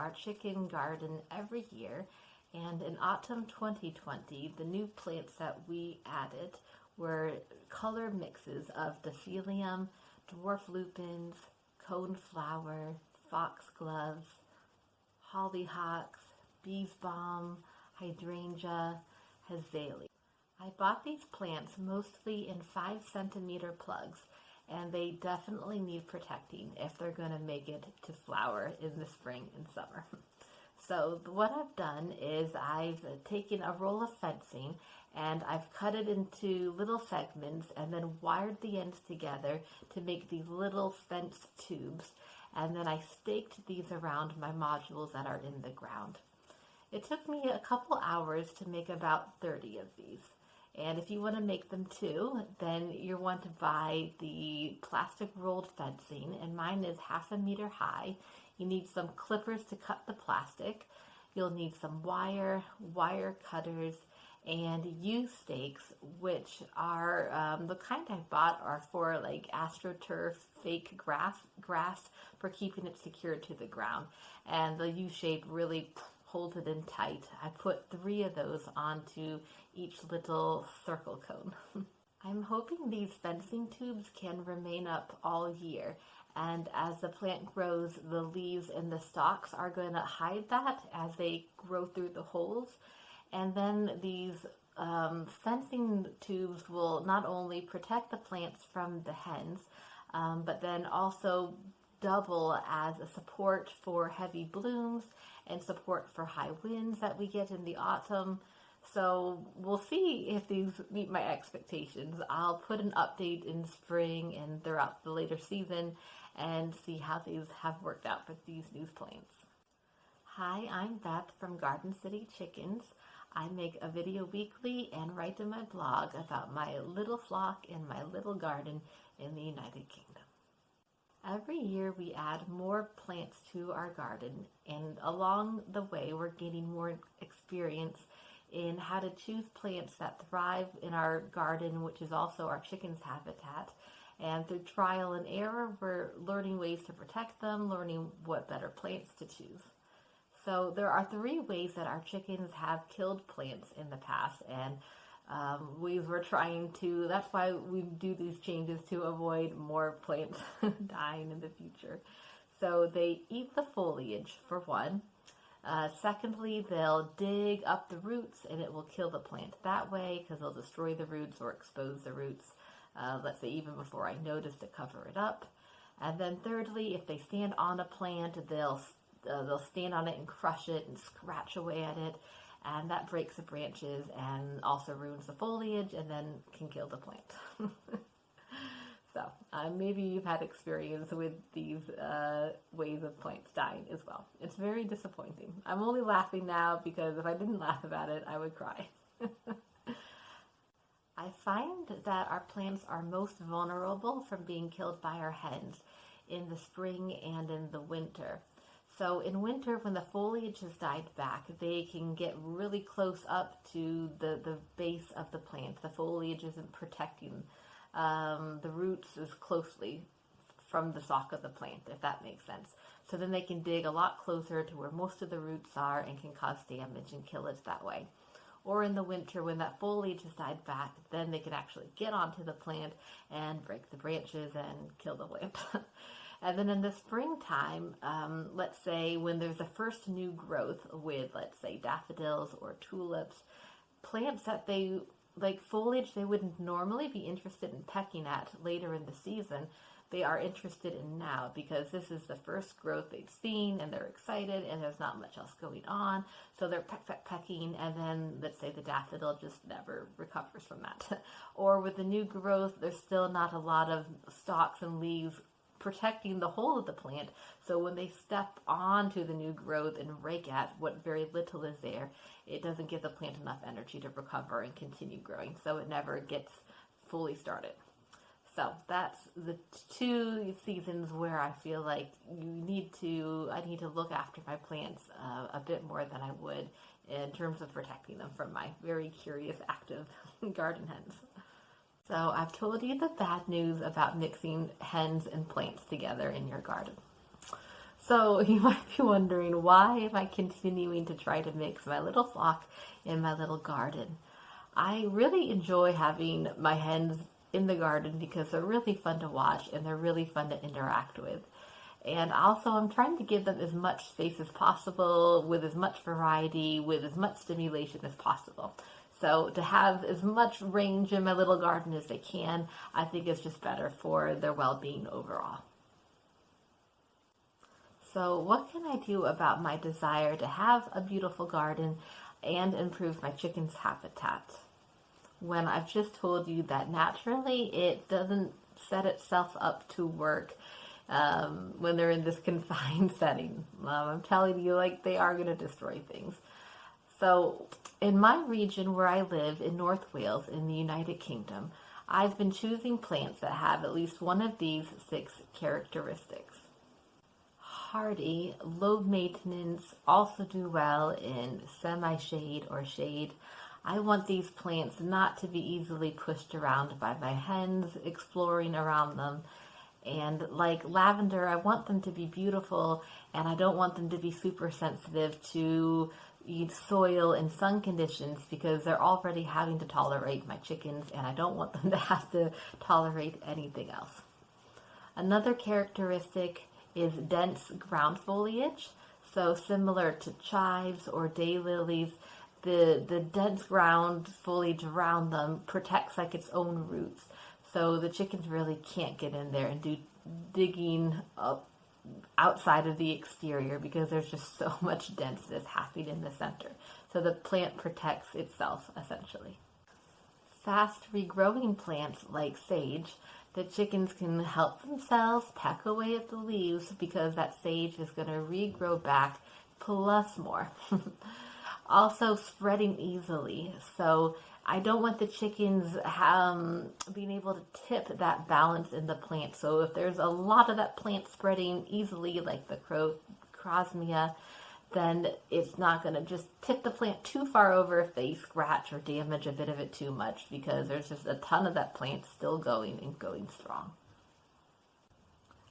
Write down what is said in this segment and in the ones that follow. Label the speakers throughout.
Speaker 1: our chicken garden every year, and in autumn 2020, the new plants that we added were color mixes of Diphylium, dwarf lupins, coneflower, foxgloves, hollyhocks, bees balm, hydrangea, azalea. I bought these plants mostly in 5 centimeter plugs, and they definitely need protecting if they're going to make it to flower in the spring and summer. So what I've done is I've taken a roll of fencing and I've cut it into little segments and then wired the ends together to make these little fence tubes, and then I staked these around my modules that are in the ground. It took me a couple hours to make about 30 of these. And if you want to make them too, then you want to buy the plastic rolled fencing, and mine is 1/2 meter high. You need some clippers to cut the plastic. You'll need some wire cutters, and U-stakes, which are the kind I bought are for like AstroTurf fake grass for keeping it secured to the ground. And the U-shape really holds it in tight. I put 3 of those onto each little circle cone. I'm hoping these fencing tubes can remain up all year, and as the plant grows, the leaves and the stalks are going to hide that as they grow through the holes. And then these fencing tubes will not only protect the plants from the hens, but then also double as a support for heavy blooms and support for high winds that we get in the autumn. So we'll see if these meet my expectations. I'll put an update in spring and throughout the later season and see how these have worked out for these new plants. Hi, I'm Beth from Garden City Chickens. I make a video weekly and write in my blog about my little flock and my little garden in the United Kingdom. Every year we add more plants to our garden, and along the way we're gaining more experience in how to choose plants that thrive in our garden, which is also our chickens' habitat. And through trial and error, we're learning ways to protect them, learning what better plants to choose. So there are 3 ways that our chickens have killed plants in the past, and we were trying to, that's why we do these changes, to avoid more plants dying in the future. So they eat the foliage, for one. Secondly, they'll dig up the roots and it will kill the plant that way because they'll destroy the roots or expose the roots, let's say even before I notice, to cover it up. And then thirdly, if they stand on a plant, they'll stand on it and crush it and scratch away at it, and that breaks the branches and also ruins the foliage and then can kill the plant. So maybe you've had experience with these ways of plants dying as well. It's very disappointing. I'm only laughing now because if I didn't laugh about it, I would cry. I find that our plants are most vulnerable from being killed by our hens in the spring and in the winter. So in winter, when the foliage has died back, they can get really close up to the base of the plant. The foliage isn't protecting the roots as closely from the stalk of the plant, if that makes sense. So then they can dig a lot closer to where most of the roots are and can cause damage and kill it that way. Or in the winter, when that foliage has died back, then they can actually get onto the plant and break the branches and kill the plant. And then in the springtime, let's say when there's a first new growth with, let's say, daffodils or tulips, plants that they, like foliage they wouldn't normally be interested in pecking at later in the season, they are interested in now because this is the first growth they've seen and they're excited and there's not much else going on. So they're pecking, and then let's say the daffodil just never recovers from that. Or with the new growth, there's still not a lot of stalks and leaves protecting the whole of the plant. So when they step onto the new growth and rake at what very little is there, it doesn't give the plant enough energy to recover and continue growing. So it never gets fully started. So that's the 2 seasons where I feel like I need to look after my plants a bit more than I would in terms of protecting them from my very curious, active garden hens. So I've told you the bad news about mixing hens and plants together in your garden. So you might be wondering, why am I continuing to try to mix my little flock in my little garden? I really enjoy having my hens in the garden because they're really fun to watch and they're really fun to interact with. And also, I'm trying to give them as much space as possible, with as much variety, with as much stimulation as possible. So to have as much range in my little garden as they can, I think is just better for their well-being overall. So what can I do about my desire to have a beautiful garden and improve my chicken's habitat, when I've just told you that naturally it doesn't set itself up to work when they're in this confined setting? I'm telling you, like, they are going to destroy things. So in my region where I live in North Wales in the United Kingdom, I've been choosing plants that have at least one of these 6 characteristics. Hardy, low maintenance, also do well in semi-shade or shade. I want these plants not to be easily pushed around by my hens exploring around them. And like lavender, I want them to be beautiful, and I don't want them to be super sensitive to soil and sun conditions, because they're already having to tolerate my chickens, and I don't want them to have to tolerate anything else. Another characteristic is dense ground foliage. So similar to chives or daylilies, the dense ground foliage around them protects like its own roots. So the chickens really can't get in there and do digging up outside of the exterior, because there's just so much denseness happening in the center. So the plant protects itself essentially. Fast regrowing plants like sage, the chickens can help themselves peck away at the leaves, because that sage is going to regrow back plus more. Also spreading easily. So I don't want the chickens being able to tip that balance in the plant. So if there's a lot of that plant spreading easily, like the Crosmia, then it's not going to just tip the plant too far over if they scratch or damage a bit of it too much, because there's just a ton of that plant still going and going strong.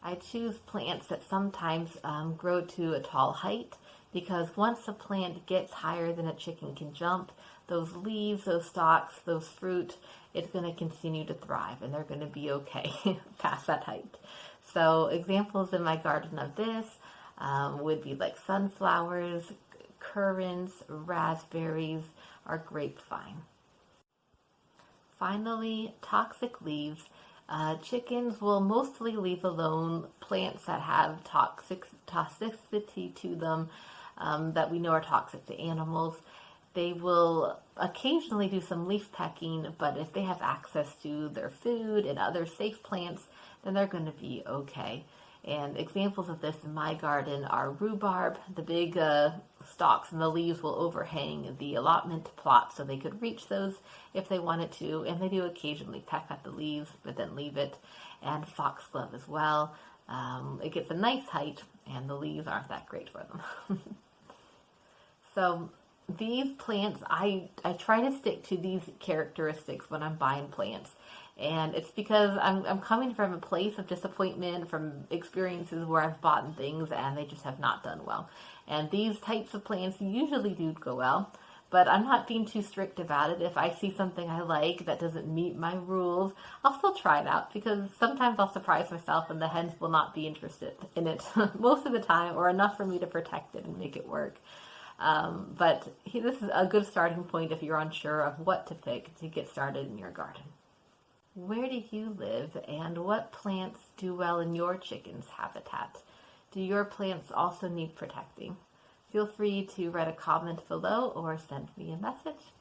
Speaker 1: I choose plants that sometimes grow to a tall height, because once a plant gets higher than a chicken can jump, those leaves, those stalks, those fruit, it's going to continue to thrive and they're going to be okay past that height. So examples in my garden of this would be like sunflowers, currants, raspberries, or grapevine. Finally, toxic leaves. Chickens will mostly leave alone plants that have toxicity to them, that we know are toxic to animals. They will occasionally do some leaf pecking, but if they have access to their food and other safe plants, then they're going to be okay. And examples of this in my garden are rhubarb. The big stalks and the leaves will overhang the allotment plot, so they could reach those if they wanted to, and they do occasionally peck at the leaves but then leave it. And foxglove as well. It gets a nice height and the leaves aren't that great for them. So these plants, I try to stick to these characteristics when I'm buying plants. And it's because I'm coming from a place of disappointment from experiences where I've bought things and they just have not done well. And these types of plants usually do go well, but I'm not being too strict about it. If I see something I like that doesn't meet my rules, I'll still try it out, because sometimes I'll surprise myself and the hens will not be interested in it most of the time, or enough for me to protect it and make it work. But this is a good starting point if you're unsure of what to pick to get started in your garden. Where do you live, and what plants do well in your chicken's habitat? Do your plants also need protecting? Feel free to write a comment below or send me a message.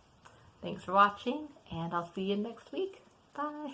Speaker 1: Thanks for watching, and I'll see you next week. Bye!